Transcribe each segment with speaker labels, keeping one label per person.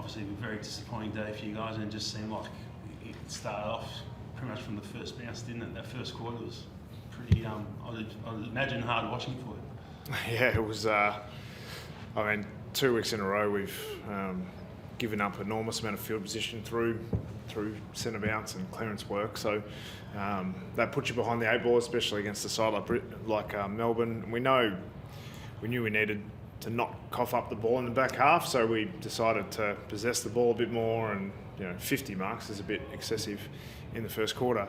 Speaker 1: obviously a very disappointing day for you guys, and it just seemed like it started off pretty much from the first bounce, didn't it? That first quarter was pretty, I'd imagine, hard watching for you.
Speaker 2: Yeah, it was. 2 weeks in a row we've given up an enormous amount of field position through centre bounce and clearance work. So that puts you behind the eight ball, especially against a side like Melbourne. We knew we needed to not cough up the ball in the back half, so we decided to possess the ball a bit more. And 50 marks is a bit excessive in the first quarter,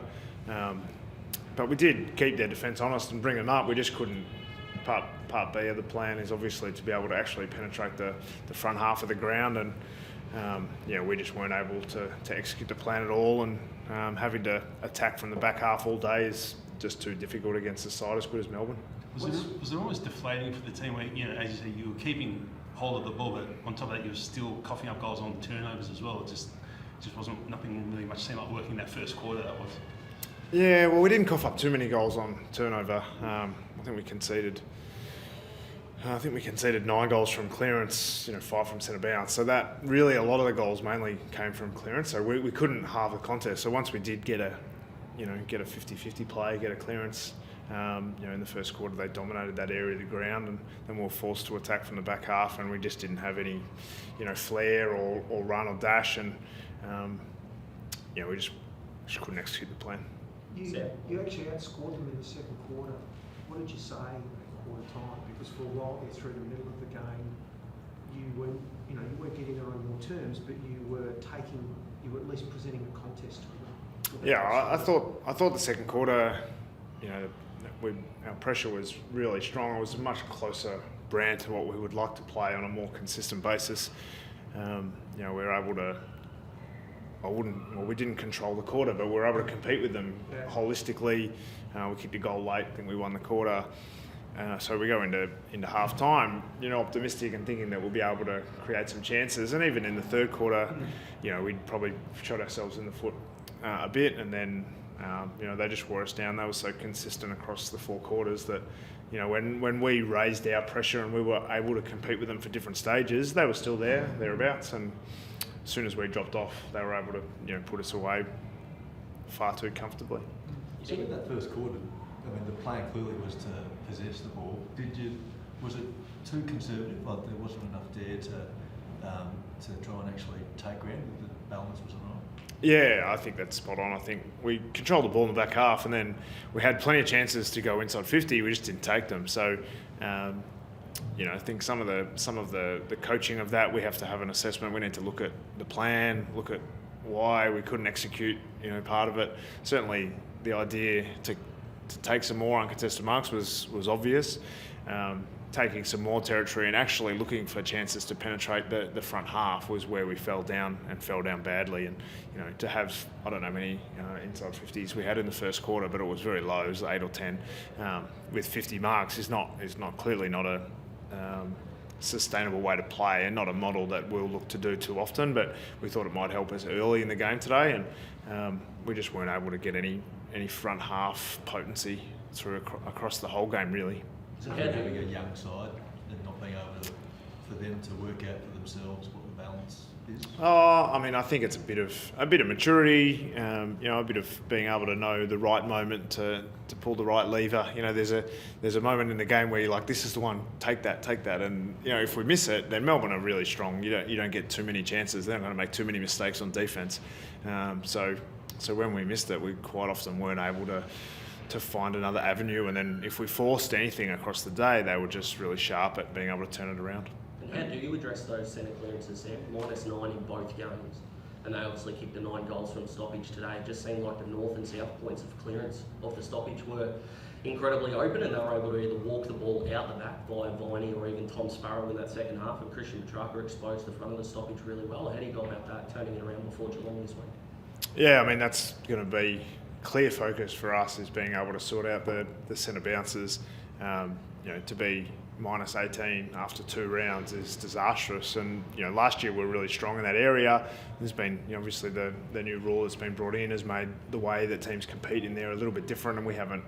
Speaker 2: but we did keep their defence honest and bring them up. We just couldn't. Part B of the plan is obviously to be able to actually penetrate the front half of the ground, and we just weren't able to execute the plan at all, and having to attack from the back half all day is just too difficult against a side as good as Melbourne.
Speaker 1: Was it almost deflating for the team where, as you say, you were keeping hold of the ball, but on top of that you were still coughing up goals on turnovers as well? It just wasn't, nothing really much seemed like working that first quarter, that was.
Speaker 2: Yeah, well, we didn't cough up too many goals on turnover. I think we conceded 9 goals from clearance, 5 from centre bounce. So that really, a lot of the goals mainly came from clearance. So we couldn't halve the contest. So once we did get a 50-50 play, get a clearance, in the first quarter they dominated that area of the ground, and then we were forced to attack from the back half, and we just didn't have any, flair or run or dash, and we just couldn't execute the plan.
Speaker 3: You actually outscored them in the second quarter. What did you say at quarter time? Because for a while there through the middle of the game, you weren't getting there on your terms, but you were at least presenting a contest to them.
Speaker 2: Yeah, I thought the second quarter, our pressure was really strong. It was a much closer brand to what we would like to play on a more consistent basis. We were able to. We didn't control the quarter, but we were able to compete with them holistically. We kicked a goal late, I think we won the quarter. So we go into half time, optimistic and thinking that we'll be able to create some chances. And even in the third quarter, we'd probably shot ourselves in the foot a bit, and then they just wore us down. They were so consistent across the 4 quarters that when we raised our pressure and we were able to compete with them for different stages, they were still thereabouts. And as soon as we dropped off, they were able to put us away far too comfortably.
Speaker 4: So in that first quarter, the plan clearly was to possess the ball. Was it too conservative? Like there wasn't enough there to try and actually take ground? The balance wasn't right.
Speaker 2: Yeah, I think that's spot on. I think we controlled the ball in the back half, and then we had plenty of chances to go inside 50. We just didn't take them. So. I think some of the coaching of that, we have to have an assessment. We need to look at the plan, look at why we couldn't execute, part of it. Certainly the idea to take some more uncontested marks was obvious. Taking some more territory and actually looking for chances to penetrate the front half was where we fell down badly. And, to have, I don't know how many inside 50s we had in the first quarter, but it was very low. It was 8 or 10. With 50 marks is clearly not a sustainable way to play, and not a model that we'll look to do too often, but we thought it might help us early in the game today, and we just weren't able to get any front half potency through across the whole game, really.
Speaker 4: So having a young side and not being able for them to work out for themselves what the balance is?
Speaker 2: I think it's a bit of maturity, a bit of being able to know the right moment to pull the right lever. There's a moment in the game where you're like, this is the one, take that, and if we miss it, then Melbourne are really strong. You don't get too many chances. They're not going to make too many mistakes on defence. So when we missed it, we quite often weren't able to find another avenue, and then if we forced anything across the day, they were just really sharp at being able to turn it around.
Speaker 5: And how do you address those centre clearances, Sam? -9 in both games, and they obviously kicked the 9 goals from stoppage today. It just seemed like the north and south points of clearance of the stoppage were incredibly open, and they were able to either walk the ball out the back via Viney or even Tom Sparrow in that second half, and Christian Petrarca exposed the front of the stoppage really well. How do you go about that, turning it around before Geelong this week?
Speaker 2: Yeah, that's going to be clear focus for us, is being able to sort out the centre bounces, to be minus 18 after 2 rounds is disastrous. And last year we were really strong in that area. There's been obviously the new rule that's been brought in has made the way that teams compete in there a little bit different, and we haven't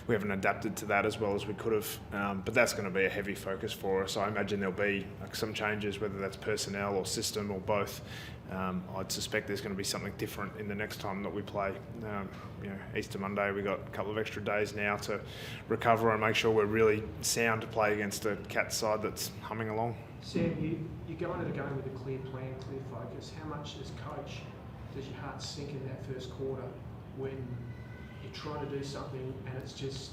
Speaker 2: adapted to that as well as we could have. But that's going to be a heavy focus for us. I imagine there'll be some changes, whether that's personnel or system or both. I'd suspect there's going to be something different in the next time that we play. Easter Monday, we got a couple of extra days now to recover and make sure we're really sound to play against a Cats side that's humming along.
Speaker 3: Sam, you go into the game with a clear plan, clear focus. How much as coach does your heart sink in that first quarter when you're trying to do something and it's just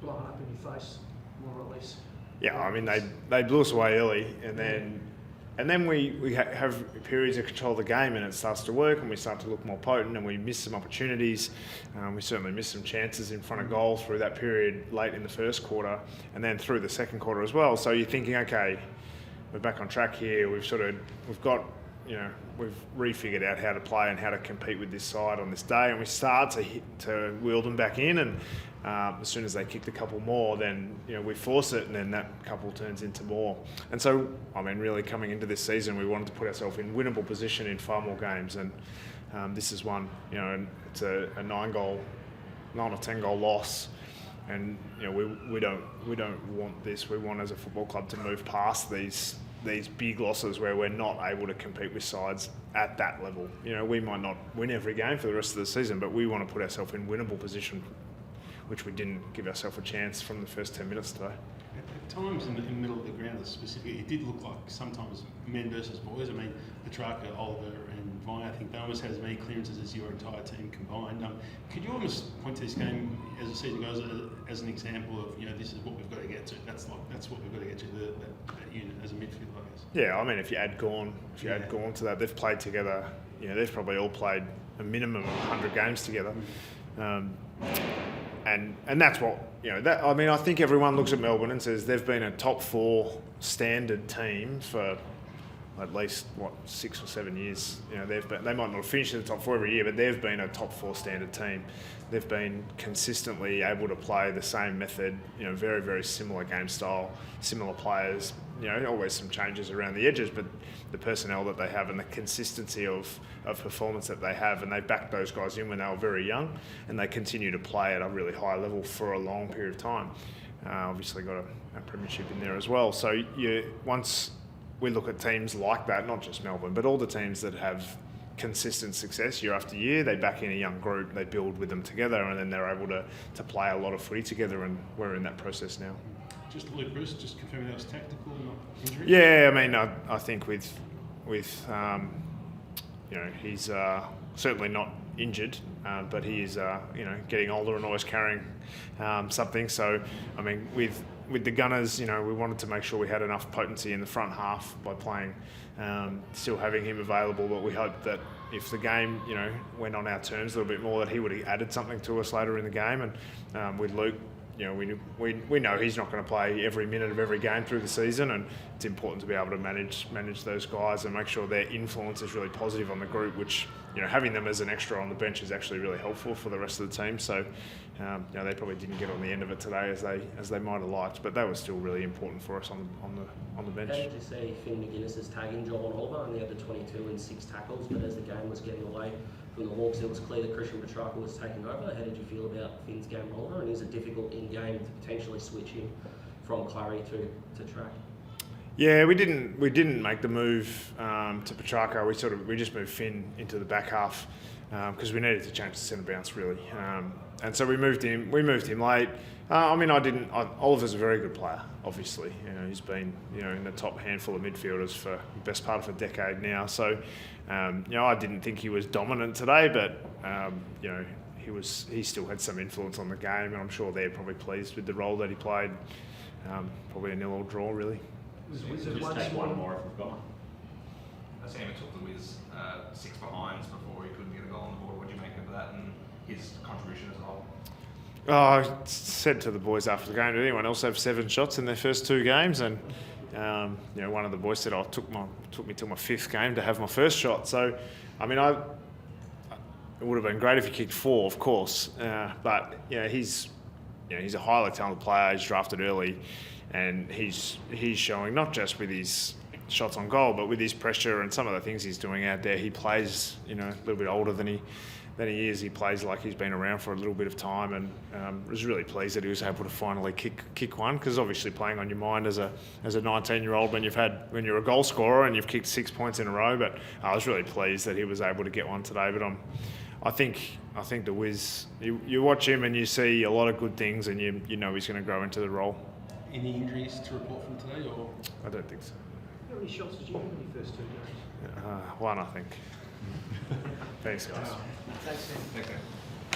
Speaker 3: blowing up in your face, more or less?
Speaker 2: Yeah, I mean they blew us away early, and then we have periods of control of the game, and it starts to work, and we start to look more potent, and we miss some opportunities. We certainly missed some chances in front of goal through that period late in the first quarter, and then through the second quarter as well. So you're thinking, okay, we're back on track here. We've refigured out how to play and how to compete with this side on this day, and we start to wheel them back in, and as soon as they kicked a couple more, then we force it, and then that couple turns into more. And so, I mean, really coming into this season, we wanted to put ourselves in winnable position in far more games, and this is one. And it's a 9 or 10 goal loss, and we don't want this. We want as a football club to move past these big losses where we're not able to compete with sides at that level. We might not win every game for the rest of the season, but we want to put ourselves in winnable position, which we didn't give ourselves a chance from the first 10 minutes today.
Speaker 1: At times in the middle of the ground specifically, it did look like sometimes men versus boys. I mean, Petrarca, Oliver and Vine, I think they almost had as many clearances as your entire team combined. Could you almost point to this game as the season goes as an example of, this is what we've got to get to. That's what we've got to get to, that unit as a midfield, I guess. Yeah,
Speaker 2: I mean, if you add Gawn to that, they've played together. They've probably all played a minimum of 100 games together. And that's what, I think everyone looks at Melbourne and says they've been a top 4 standard team for at least, 6 or 7 years. They might not have finished in the top 4 every year, but they've been a top 4 standard team. They've been consistently able to play the same method, very, very similar game style, similar players, always some changes around the edges, but the personnel that they have and the consistency of performance that they have, and they backed those guys in when they were very young, and they continue to play at a really high level for a long period of time. Obviously got a premiership in there as well. So once we look at teams like that, not just Melbourne, but all the teams that have consistent success year after year, they back in a young group, they build with them together, and then they're able to play a lot of footy together, and we're in that process now.
Speaker 1: Just Luke Bruce, just confirming that was tactical, not injury?
Speaker 2: Yeah, I mean, I think with he's certainly not injured, but he is getting older and always carrying something. So, I mean, with the Gunners, we wanted to make sure we had enough potency in the front half by playing, still having him available, but we hoped that if the game, went on our terms a little bit more, that he would have added something to us later in the game. And with Luke, we know he's not going to play every minute of every game through the season, and it's important to be able to manage those guys and make sure their influence is really positive on the group, which, having them as an extra on the bench is actually really helpful for the rest of the team. So, they probably didn't get on the end of it today as they might have liked, but that was still really important for us on the bench.
Speaker 5: How did you see Finn McGuinness's tagging job on Oliver? Only had the 22 and 6 tackles, but as the game was getting away from the Hawks, it was clear that Christian Petrarca was taking over. How did you feel about Finn's game on Oliver, and is it difficult in game to potentially switch him from Clary to track?
Speaker 2: Yeah, we didn't make the move to Petrarca. We just moved Finn into the back half because we needed to change the centre bounce really, and so we moved him late. Oliver's a very good player. Obviously, he's been in the top handful of midfielders for the best part of a decade now. So, I didn't think he was dominant today, but he still had some influence on the game, and I'm sure they're probably pleased with the role that he played. Probably a 0-0 draw really.
Speaker 6: Just take one more if we've got one. Sam took the Wiz 6 behinds before he couldn't get a goal on the board. What do you make of that and his contribution as a whole?
Speaker 2: I said to the boys after the game, did anyone else have 7 shots in their first 2 games? And one of the boys said, it took me till my 5th game to have my first shot. So, I mean, it would have been great if he kicked 4, of course. But he's a highly talented player. He's drafted early. and he's showing not just with his shots on goal, but with his pressure and some of the things he's doing out there. He plays, a little bit older than he is. He plays like he's been around for a little bit of time, and was really pleased that he was able to finally kick one, because obviously playing on your mind as a 19-year-old when you're a goal scorer and you've kicked 6 points in a row. But I was really pleased that he was able to get one today. But I think the Wiz, you watch him and you see a lot of good things, and you know he's going to grow into the role.
Speaker 1: Any injuries to report from today, or?
Speaker 2: I don't think so.
Speaker 3: How many shots did you have in your first 2 games?
Speaker 2: One, I think. Thanks, guys.
Speaker 3: Thanks, Sam.
Speaker 6: Thanks, man.